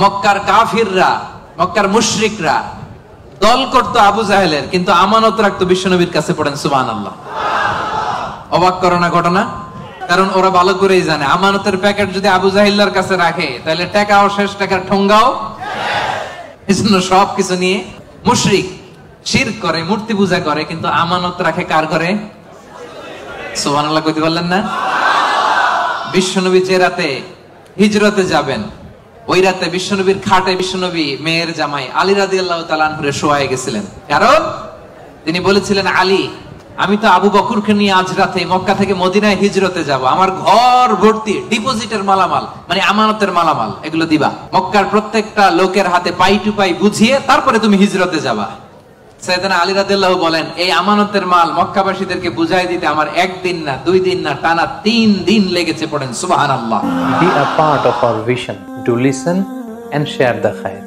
মক্কার কাফিররা, মক্কার মুশরিকরা দল করতো আবু জাহেলের, কিন্তু আমানত রাখতো বিশ্বনবীর কাছে। পড়েন সুবহানাল্লাহ। অবাক করো না ঘটনা? কারণ ওরা ভালো করেই জানে আমানতের প্যাকেট যদি আবু জাহিল্লার কাছে রাখে তাহলে টাকাও শেষ, টাকার ঠোঙ্গাও। এজন্য সবকিছু নিয়ে মুশরিক শিরক করে, মূর্তি পূজা করে, কিন্তু আমানত রাখে কার ঘরে? সুবহানাল্লাহ কইতে পারলেন না? বিশ্বনবী যে রাতে হিজরতে যাবেন, ওই রাতে বিশ্বনবীর খাটে বিশ্বনবী মেয়ের জামাই আলী রাদিয়াল্লাহু তাআলা আনহু শোয়ায় গেছিলেন। কারণ তিনি বলেছিলেন, আলী, আমি তো আবু বকরকে নিয়ে আজ রাতে মক্কা থেকে মদিনায় হিজরতে যাব, আমার ঘর ভর্তি ডিপোজিটের মালামাল, মানে আমানতের মালামাল, এগুলো দিবা। মক্কার প্রত্যেকটা লোকের হাতে পাই টু পাই বুঝিয়ে তারপরে তুমি হিজরতে যাবা। সাইয়েদনা আলী রাদিয়াল্লাহু বলেন, এই আমানতের মাল মক্কাবাসীদেরকে বুঝাই দিতে আমার একদিন না, 2 দিন না, টানা 3 দিন লেগেছে। পড়েন সুবহানাল্লাহ। Be a part of our vision to listen and share the khair.